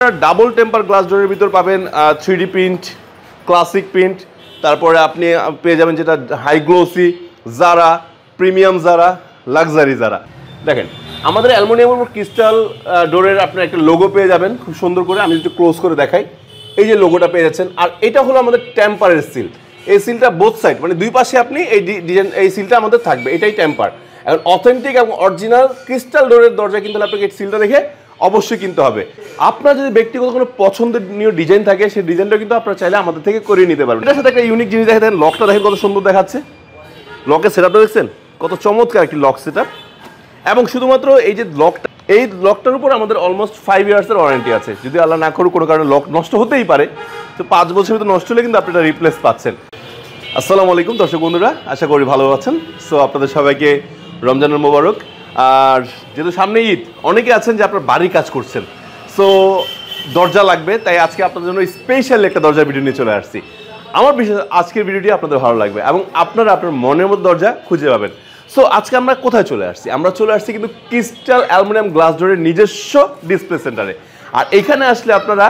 Double temper glass ডোরের ভিতর পাবেন 3D প্রিন্ট, ক্লাসিক প্রিন্ট, তারপরে আপনি পেয়ে যাবেন যেটা হাই গ্লোসি, জারা, প্রিমিয়াম জারা, লাক্সারি জারা। দেখেন আমাদের অ্যালুমিনিয়াম এবং ক্রিস্টাল ডোরের আপনার একটা লোগো পেয়ে যাবেন খুব সুন্দর করে। আমি একটু ক্লোজ করে দেখাই, এই যে লোগোটা পেয়ে যাচ্ছেন। আর এটা হলো আমাদের টেম্পারের সিল। এই সিলটা বোথ সাইড মানে দুই পাশে আপনি এই ডিজাইন এই সিলটা আমাদের থাকবে, এটাই টেম্পার। এখন অথেন্টিক এবং অরিজিনাল ক্রিস্টাল ডোরের দরজা কিন্তু আপনাকে এই সিলটা দেখে অবশ্যই কিনতে হবে। আপনার যদি ব্যক্তিগত কোনো পছন্দনীয় ডিজাইন থাকে সেই ডিজাইনটা কিন্তু আপনারা চাইলে আমাদের থেকে করিয়ে নিতে পারবেন। এটার সাথে একটা ইউনিক জিনিস দেখেন, লকটা দেখেন কত সুন্দর দেখাচ্ছে। লকের সেটআপটা দেখছেন কত চমৎকার একটি লক সেটআপ। এবং শুধুমাত্র এই যে লকটা, এই লকটার উপর আমাদের অলমোস্ট 5 ইয়ার্সের ওয়ারেন্টি আছে। যদি আল্লাহ না করুক কোনো কারণে লক নষ্ট হতেই পারে, তো 5 বছরের ভিতরে নষ্ট হলে কিন্তু আপনি এটা রিপ্লেস পাচ্ছেন। আসসালামু আলাইকুম দর্শক বন্ধুরা, আশা করি ভালো আছেন। সো আপনাদের সবাইকে রমজানের মোবারক। আর যেহেতু সামনে ঈদ, অনেকে আছেন যে আপনার বাড়ি কাজ করছেন, সো দরজা লাগবে, তাই আজকে আপনাদের জন্য স্পেশাল একটা দরজার ভিডিও নিয়ে চলে আসছি। আমার বিশেষ আজকের ভিডিওটি আপনাদের ভালো লাগবে এবং আপনারা আপনার মনের মতো দরজা খুঁজে পাবেন। সো আজকে আমরা কোথায় চলে আসছি? আমরা চলে আসছি কিন্তু ক্রিস্টাল অ্যালুমিনিয়াম গ্লাস ডোরের নিজস্ব ডিসপ্লে সেন্টারে। আর এখানে আসলে আপনারা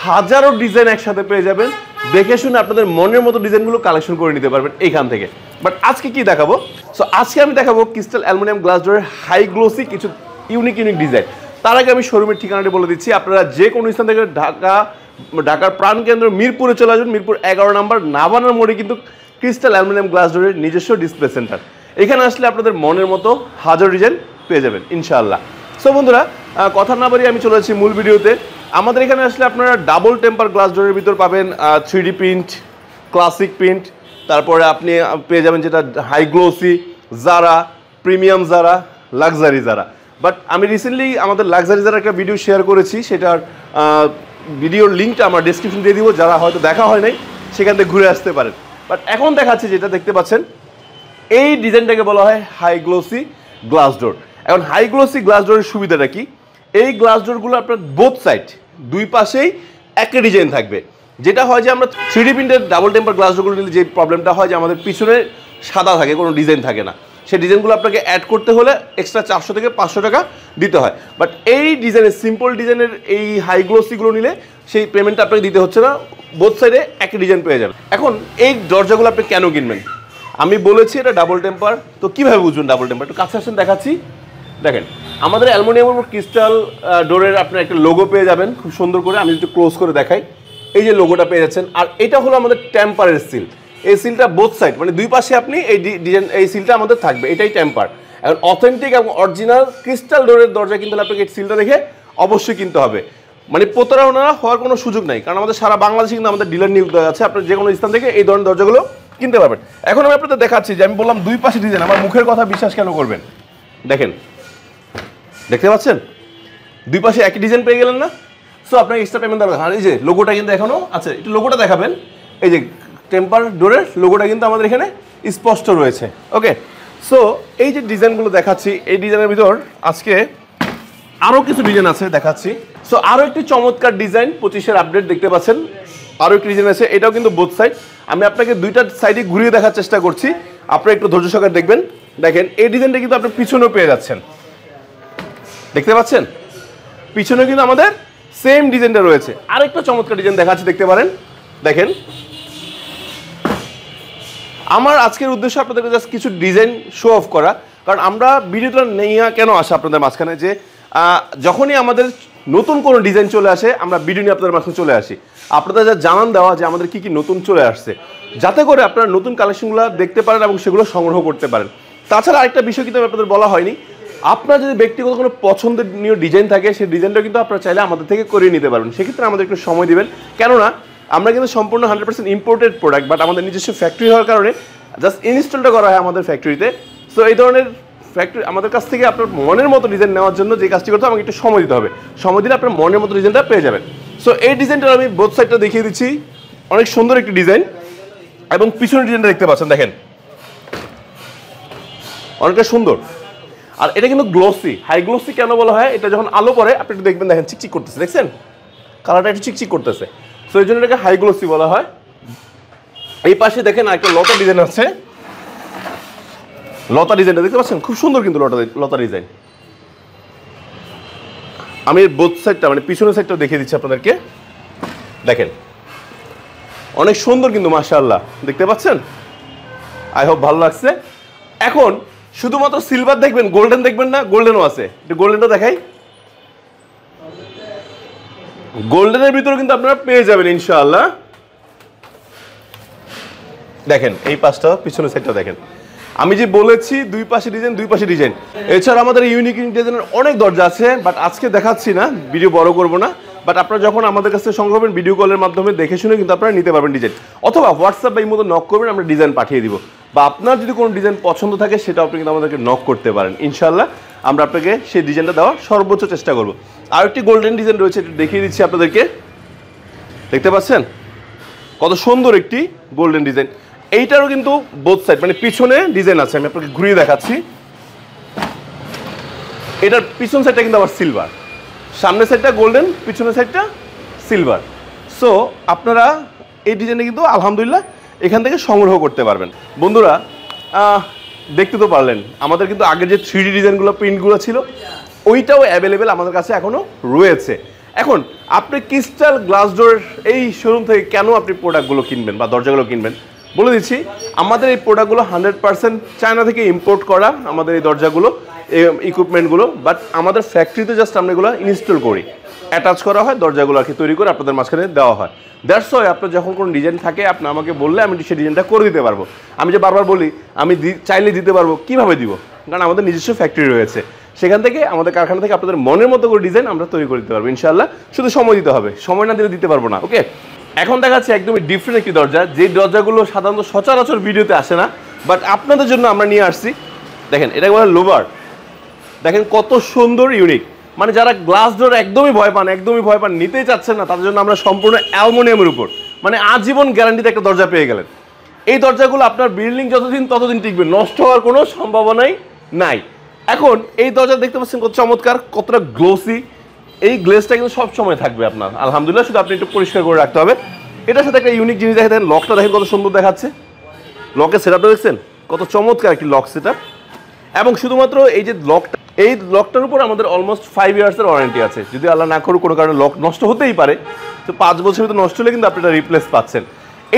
হাজারো ডিজাইন একসাথে পেয়ে যাবেন, দেখে শুনে আপনাদের মনের মতো ডিজাইনগুলো কালেকশন করে নিতে পারবেন এইখান থেকে। বাট আজকে কি দেখাবো? সো আজকে আমি দেখাবো ক্রিস্টাল অ্যালুমিনিয়াম গ্লাস ডোরের হাই গ্লোসি কিছু ইউনিক ডিজাইন। তার আগে আমি শোরুমের ঠিকানাটি বলে দিচ্ছি। আপনারা যে কোনো স্থান থেকে ঢাকার প্রাণকেন্দ্র মিরপুরে চলে আসবেন। মিরপুর 11 নম্বর নাভানার মোড়ে কিন্তু ক্রিস্টাল অ্যালুমিনিয়াম গ্লাস ডোরের নিজস্ব ডিসপ্লে সেন্টার। এখানে আসলে আপনাদের মনের মতো হাজার ডিজাইন পেয়ে যাবেন ইনশাআল্লাহ। সো বন্ধুরা, কথা না বাড়িয়ে আমি চলে যাচ্ছি মূল ভিডিওতে। আমাদের এখানে আসলে আপনারা ডাবল টেম্পার গ্লাস ডোরের ভিতর পাবেন 3D প্রিন্ট, ক্লাসিক প্রিন্ট, তারপরে আপনি পেয়ে যাবেন যেটা হাই গ্লোসি, জারা, প্রিমিয়াম জারা, লাক্সারি জারা। বাট আমি রিসেন্টলি আমাদের লাক্সারি জারা একটা ভিডিও শেয়ার করেছি, সেটার ভিডিওর লিঙ্কটা আমার ডেসক্রিপশন দিয়ে দিব। যারা হয়তো দেখা হয় নাই সেখান থেকে ঘুরে আসতে পারেন। বাট এখন দেখাচ্ছি যেটা দেখতে পাচ্ছেন, এই ডিজাইনটাকে বলা হয় হাই গ্লোসি গ্লাস ডোর। এখন হাই গ্লোসি গ্লাস ডোরের সুবিধাটা কি? এই গ্লাস ডোরগুলো আপনার বোথ সাইড দুই পাশেই একটা ডিজাইন থাকবে। যেটা হয় যে আমরা 3D প্রিন্টের ডাবল টেম্পার গ্লাস ডোরগুলো নিলে যে প্রবলেমটা হয় যে আমাদের পিছনে সাদা থাকে, কোনো ডিজাইন থাকে না। সেই ডিজাইনগুলো আপনাকে অ্যাড করতে হলে এক্সট্রা 400 থেকে 500 টাকা দিতে হয়। বাট এই ডিজাইনের সিম্পল ডিজাইনের এই হাই গ্লোসিগুলো নিলে সেই পেমেন্টটা আপনাকে দিতে হচ্ছে না, বোথ সাইডে একটা ডিজাইন পেয়ে যাবেন। এখন এই দরজাগুলো আপনি কেন কিনবেন? আমি বলেছি এটা ডাবল টেম্পার, তো কীভাবে বুঝবেন ডাবল টেম্পার? একটু কাছে আসেন দেখাচ্ছি। দেখেন আমাদের অ্যালুমিনিয়াম এবং ক্রিস্টাল ডোরের আপনার একটা লোগো পেয়ে যাবেন খুব সুন্দর করে। আমি একটু ক্লোজ করে দেখাই, এই যে লোগোটা পেয়ে যাচ্ছেন। আর এটা হলো আমাদের টেম্পারের সিল। এই সিলটা বোথ সাইড মানে দুই পাশে আপনি এই ডিজাইন এই সিলটা আমাদের থাকবে, এটাই টেম্পার। এখন অথেন্টিক এবং অরিজিনাল ক্রিস্টাল ডোরের দরজা কিন্তু আপনাকে এই সিলটা দেখে অবশ্যই কিনতে হবে। মানে প্রতারণা হওয়ার কোনো সুযোগ নাই, কারণ আমাদের সারা বাংলাদেশে কিন্তু আমাদের ডিলার নিয়োগ দেওয়া আছে। আপনার যে কোনো স্থান থেকে এই ধরনের দরজাগুলো কিনতে পারবেন। এখন আমি আপনাদের দেখাচ্ছি যে আমি বললাম দুই পাশে ডিজাইন, আমার মুখের কথা বিশ্বাস কেন করবেন? দেখেন, দেখতে পাচ্ছেন দুই পাশে একই ডিজাইন পেয়ে গেলেন না? সো আপনাকে এক্সট্রা পেমেন্ট দেওয়া। আর এই যে লোগোটা কিন্তু এখনও আছে, একটু লোগোটা দেখাবেন। এই যে টেম্পার ডোরের লোগোটা কিন্তু আমাদের এখানে স্পষ্ট রয়েছে। ওকে, সো এই যে ডিজাইনগুলো দেখাচ্ছি, এই ডিজাইনের ভিতর আজকে আরও কিছু ডিজাইন আছে দেখাচ্ছি। সো আরও একটি চমৎকার ডিজাইন 25-এর আপডেট দেখতে পাচ্ছেন। আরও একটি ডিজাইন আছে, এটাও কিন্তু বোথ সাইড। আমি আপনাকে দুইটা সাইডে ঘুরিয়ে দেখার চেষ্টা করছি, আপনারা একটু ধৈর্য সহকারে দেখবেন। দেখেন এই ডিজাইনটা কিন্তু আপনি পিছনেও পেয়ে যাচ্ছেন, দেখতে পাচ্ছেন পিছনে কিন্তু আমাদের সেম ডিজাইনটা রয়েছে। আরেকটা চমৎকার ডিজাইন দেখাচ্ছি, দেখতে পারেন। দেখেন আমার আজকের উদ্দেশ্য আপনাদেরকে জাস্ট কিছু ডিজাইন শো অফ করা, কারণ আমরা ভিডিওটা নিয়ে কেন আসা আপনাদের মাঝখানে যে যখনই আমাদের নতুন কোনো ডিজাইন চলে আসে আমরা ভিডিও নিয়ে আপনাদের মাঝখানে চলে আসি, আপনাদের যা জানান দেওয়া যে আমাদের কী কী নতুন চলে আসছে, যাতে করে আপনারা নতুন কালেকশনগুলো দেখতে পারেন এবং সেগুলো সংগ্রহ করতে পারেন। তাছাড়া আরেকটা বিষয় কিন্তু আপনাদের বলা হয়নি, আপনার যদি ব্যক্তিগত কোনো পছন্দনীয় ডিজাইন থাকে সেই ডিজাইনটা কিন্তু আপনারা চাইলে আমাদের থেকে করিয়ে নিতে পারবেন। সেক্ষেত্রে আমাদের একটু সময় দিবেন, কেননা আমরা কিন্তু সম্পূর্ণ 100% ইম্পোর্টেড প্রোডাক্ট, বাট আমাদের নিজস্ব ফ্যাক্টরি হওয়ার কারণে জাস্ট ইনস্টলটা করা হয় আমাদের ফ্যাক্টরিতে। সো এই ধরনের ফ্যাক্টরি আমাদের কাছ থেকে আপনার মনের মতো ডিজাইন নেওয়ার জন্য যে কাজটি করতে হবে আমাকে একটু সময় দিতে হবে। সময় দিলে আপনার মনের মতো ডিজাইনটা পেয়ে যাবেন। সো এই ডিজাইনটা আমি বোথ সাইডটা দেখিয়ে দিচ্ছি, অনেক সুন্দর একটি ডিজাইন। এবং পিছনের ডিজাইনটা দেখতে পাচ্ছেন, দেখেন অনেকটা সুন্দর। আর এটা কিন্তু গ্লোসি, হাই গ্লোসি কেন বলা হয়? এটা যখন আলো পড়ে আপনি একটু দেখবেন, দেখেন চিকচিক করতেছে, দেখছেন কালারটা একটু চিকচিক করতেছে। সো এই জন্য এটাকে হাই গ্লোসি বলা হয়। এই পাশে দেখেন একটা লতা ডিজাইন আছে, লতা ডিজাইনটা দেখতে পাচ্ছেন খুব সুন্দর কিন্তু লতা ডিজাইন। আমি বোথ সাইডটা মানে পিছনের সাইডটা দেখিয়ে দিচ্ছি আপনাদেরকে। দেখেন অনেক সুন্দর কিন্তু মাশাআল্লাহ, দেখতে পাচ্ছেন? আই হোপ ভালো লাগছে। এখন শুধুমাত্র সিলভার দেখবেন, গোল্ডেন দেখবেন না, গোল্ডেনও আছে। একটু গোল্ডেনটা দেখাই। গোল্ডেনের ভিতরে কিন্তু আপনারা পেয়ে যাবেন ইনশাআল্লাহ। দেখেন এই পাশটা, পিছনের সাইডটা দেখেন। আমি যে বলেছি দুই পাশে ডিজাইন, দুই পাশে ডিজাইন। এছাড়া আমাদের ইউনিক ডিজাইনের অনেক দরজা আছে, বাট আজকে দেখাচ্ছি না, ভিডিও বড় করব না। বাট আপনারা যখন আমাদের কাছে সংগ্রহ করবেন ভিডিও কলের মাধ্যমে দেখে শুনে কিন্তু আপনারা নিতে পারবেন ডিজাইন, অথবা হোয়াটসঅ্যাপ বা ইমোতে নক করবেন, আমরা ডিজাইন পাঠিয়ে দিব। বা আপনার যদি কোনো ডিজাইন পছন্দ থাকে সেটা আপনি কিন্তু আমাদেরকে নক করতে পারেন, ইনশাআল্লাহ আমরা আপনাকে সেই ডিজাইনটা দেওয়ার সর্বোচ্চ চেষ্টা করব। আর একটি গোল্ডেন ডিজাইন রয়েছে, একটু দেখিয়ে দিচ্ছি আপনাদেরকে। দেখতে পাচ্ছেন কত সুন্দর একটি গোল্ডেন ডিজাইন। এইটারও কিন্তু বোথ সাইড মানে পিছনে ডিজাইন আছে, আমি আপনাকে ঘুরিয়ে দেখাচ্ছি। এটার পিছন সাইডটা কিন্তু আবার সিলভার, সামনের সাইডটা গোল্ডেন, পিছনের সাইডটা সিলভার। সো আপনারা এই ডিজাইনটা কিন্তু আলহামদুলিল্লাহ এখান থেকে সংগ্রহ করতে পারবেন। বন্ধুরা দেখতে তো পারলেন আমাদের কিন্তু আগের যে 3D ডিজাইনগুলো, প্রিন্টগুলো ছিল, ওইটাও অ্যাভেলেবেল আমাদের কাছে এখনও রয়েছে। এখন আপনি ক্রিস্টাল গ্লাস ডোর এই শোরুম থেকে কেন আপনি প্রোডাক্টগুলো কিনবেন বা দরজাগুলো কিনবেন বলে দিচ্ছি। আমাদের এই প্রোডাক্টগুলো 100% চায়না থেকে ইম্পোর্ট করা, আমাদের এই দরজাগুলো, ইকুইপমেন্টগুলো। বাট আমাদের ফ্যাক্টরিতে জাস্ট আমরা এগুলো ইনস্টল করি, অ্যাটাচ করা হয়, দরজাগুলো আর কি তৈরি করে আপনাদের মাঝখানে দেওয়া হয়। দ্যাটস ওয়াই আপনার যখন কোনো ডিজাইন থাকে আপনি আমাকে বললে আমি সেই ডিজাইনটা করে দিতে পারবো। আমি যে বারবার বলি আমি চাইলে দিতে পারবো, কীভাবে দিব? কারণ আমাদের নিজস্ব ফ্যাক্টরি রয়েছে, সেখান থেকে আমাদের কারখানা থেকে আপনাদের মনের মতো করে ডিজাইন আমরা তৈরি করে দিতে পারবো ইনশাআল্লাহ। শুধু সময় দিতে হবে, সময় না দিলে দিতে পারবো না। ওকে, এখন দেখাচ্ছে একদমই ডিফারেন্ট একটি দরজা, যে দরজাগুলো সাধারণত সচরাচর ভিডিওতে আসে না, বাট আপনাদের জন্য আমরা নিয়ে আসছি। দেখেন এটা বলে লোভার। দেখেন কত সুন্দর, ইউনিক। মানে যারা গ্লাস ডোর একদমই ভয় পান, নিতেই চাচ্ছেন না, তাদের জন্য আমরা সম্পূর্ণ অ্যালুমিনিয়ামের উপর মানে আজীবন গ্যারান্টিতে একটা দরজা পেয়ে গেলেন। এই দরজাগুলো আপনার বিল্ডিং যতদিন ততদিন টিকবে, নষ্ট হওয়ার কোনো সম্ভাবনাই নাই। এখন এই দরজা দেখতে পাচ্ছেন কত চমৎকার, কতটা গ্লোসি। এই গ্লেসটা কিন্তু সব সময় থাকবে আপনার, আলহামদুলিল্লাহ। শুধু আপনি একটু পরিষ্কার করে রাখতে হবে। এটার সাথে একটা ইউনিক জিনিস দেখেন, লকটা দেখেন কত সুন্দর দেখাচ্ছে। লকের সেটআপটা দেখছেন কত চমৎকার একটি লক সেটআপ। এবং শুধুমাত্র এই যে লকটা, এই লকটার উপর আমাদের অলমোস্ট 5 ইয়ার্সের ওয়ারেন্টি আছে। যদি আল্লাহ না করুক কোনো কারণে লক নষ্ট হতেই পারে, তো 5 বছরের ভিতরে নষ্ট হলে কিন্তু আপনি এটা রিপ্লেস পাচ্ছেন।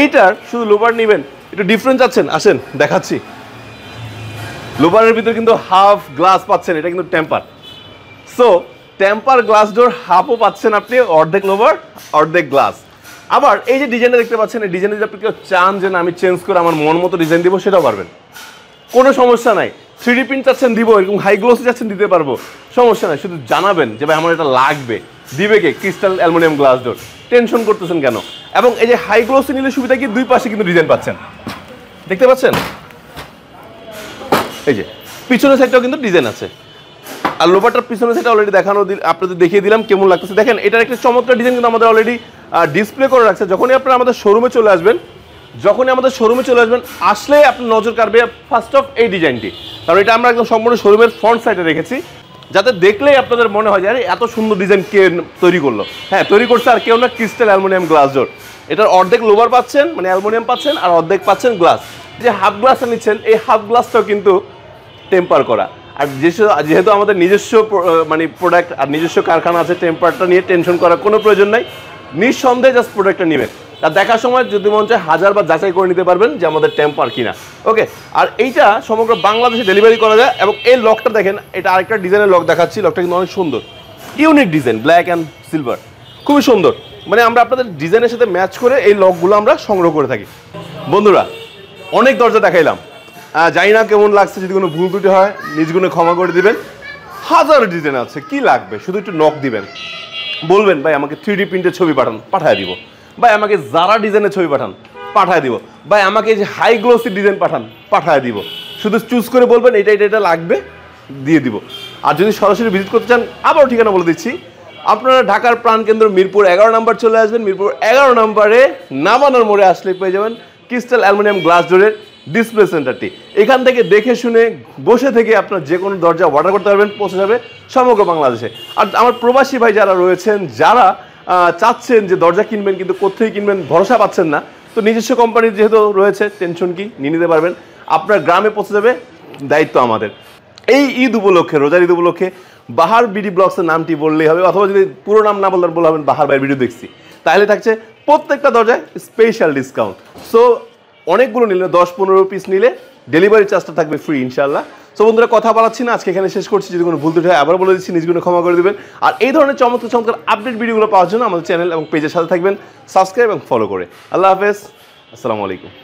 এইটার শুধু লোভার নেবেন, একটু ডিফারেন্স আছেন, আসেন দেখাচ্ছি। লোভারের ভিতরে কিন্তু হাফ গ্লাস পাচ্ছেন, এটা কিন্তু temper. So temper glass door হাফও পাচ্ছেন আপনি, অর্ধেক লোভার অর্ধেক গ্লাস। আবার এই যে ডিজাইনটা দেখতে পাচ্ছেন, এই ডিজাইনে যদি আপনি কেউ চান যে না আমি চেঞ্জ করে আমার মন মতো ডিজাইন দিব, সেটাও পারবেন, কোনো সমস্যা নাই। 3D প্রিন্ট চাচ্ছেন দিব, এরকম হাই গ্লোসি চাচ্ছেন দিতে পারবো, সমস্যা নাই। শুধু জানাবেন যে ভাই আমার এটা লাগবে, দিবে কে? Crystal aluminium glass door. Tension করতেছেন কেন? এবং এই যে হাই গ্লোসি নিলে সুবিধা কি, দুই পাশে কিন্তু ডিজাইন পাচ্ছেন, দেখতে পাচ্ছেন? এই যে পিছনের সাইডটাও কিন্তু ডিজাইন আছে। আর লোভারটার পিছনের সাইডটা অলরেডি দেখানো, আপনাদের দেখিয়ে দিলাম কেমন লাগতেছে। দেখেন এটার একটা চমৎকার ডিজাইন কিন্তু আমাদের অলরেডি ডিসপ্লে করে রাখছে। যখনই আপনারা আমাদের শোরুমে চলে আসবেন, আসলে আপনার নজর কাড়বে ফার্স্ট অফ এই ডিজাইনটি। কারণ এটা আমরা একদম সম্পূর্ণ শোরুমের ফ্রন্ট সাইডে রেখেছি, যাতে দেখলেই আপনাদের মনে হয় যে আরে এত সুন্দর ডিজাইন কে তৈরি করলো। হ্যাঁ, তৈরি করছে আর কেউ না, ক্রিস্টাল অ্যালুমিনিয়াম গ্লাস ডোর। এটার অর্ধেক লোভার পাচ্ছেন মানে অ্যালুমিনিয়াম পাচ্ছেন, আর অর্ধেক পাচ্ছেন গ্লাস। যে হাফ গ্লাসটা নিচ্ছেন, এই হাফ গ্লাসটাও কিন্তু টেম্পার করা। আর যেহেতু আমাদের নিজস্ব মানে প্রোডাক্ট আর নিজস্ব কারখানা আছে, টেম্পারটা নিয়ে টেনশন করার কোনো প্রয়োজন নাই। নিঃসন্দেহে জাস্ট প্রোডাক্টটা নেবেন, আর দেখার সময় যদি মন চায় 1000 বার যাচাই করে নিতে পারবেন যে আমাদের টেম্পার কিনা। ওকে, আর এইটা সমগ্র বাংলাদেশে ডেলিভারি করা যায়। এবং এই লকটা দেখেন, এটা আরেকটা ডিজাইনের লক দেখাচ্ছি। লকটা কিন্তু অনেক সুন্দর, unique design, black and silver, খুবই সুন্দর। মানে আমরা আপনাদের ডিজাইনের সাথে ম্যাচ করে এই লকগুলো আমরা সংগ্রহ করে থাকি। বন্ধুরা অনেক দরজা দেখাইলাম, জানি না কেমন লাগছে, যদি কোনো ভুল ত্রুটি হয় নিজ গুণে ক্ষমা করে দিবেন। হাজার ডিজাইন আছে, কি লাগবে শুধু একটু নক দিবেন, বলবেন ভাই আমাকে 3D প্রিন্টের ছবি পাঠায় দিব, ভাই আমাকে যারা ডিজাইনের ছবি পাঠায় দিব, ভাই আমাকে যে হাই গ্লোসি ডিজাইন পাঠায় দিব। শুধু চুজ করে বলবেন এটা লাগবে, দিয়ে দিব। আর যদি সরাসরি ভিজিট করতে চান, আবারও ঠিকানা বলে দিচ্ছি, আপনারা ঢাকার প্রাণকেন্দ্র মিরপুর 11 নম্বর চলে আসবেন। মিরপুর 11 নম্বরে নামানোর মোড়ে আসলে পেয়ে যাবেন ক্রিস্টাল অ্যালুমিনিয়াম গ্লাস ডোরের ডিসপ্লে সেন্টারটি। এখান থেকে দেখে শুনে বসে থেকে আপনার যে কোনো দরজা অর্ডার করতে পারবেন, পৌঁছে যাবে সমগ্র বাংলাদেশে। আর আমার প্রবাসী ভাই যারা রয়েছেন, যারা চাচ্ছেন যে দরজা কিনবেন কিন্তু কোথায় কিনবেন ভরসা পাচ্ছেন না, তো নিজস্ব কোম্পানির যেহেতু রয়েছে, টেনশন কি, নিয়ে নিতে পারবেন। আপনার গ্রামে পৌঁছে যাবে, দায়িত্ব আমাদের। এই ঈদ উপলক্ষে, রোজার ঈদ উপলক্ষে বাহার বিডি ব্লগসের নামটি বললেই হবে, অথবা যদি পুরো নাম না বলবেন বাহার ভাইয়ের ভিডিও দেখছি, তাহলে থাকছে প্রত্যেকটা দরজায় স্পেশাল ডিসকাউন্ট। সো অনেকগুলো নিলে 10-15 পিস নিলে ডেলিভারি চার্জটা থাকবে ফ্রি ইনশাল্লাহ। সো বন্ধুরা কথা বলাচ্ছি না, আজকে এখানে শেষ করছি। যদি কোনো ভুল ত্রুটি হয় আবার বলে দিচ্ছি, নিজগুলো ক্ষমা করে দেবেন। আর এই ধরনের চমৎকার আপডেট ভিডিওগুলো পাওয়ার জন্য আমাদের চ্যানেল এবং পেজের সাথে থাকবেন সাবস্ক্রাইব এবং ফলো করে। আল্লাহ হাফেজ, আসসালামু আলাইকুম।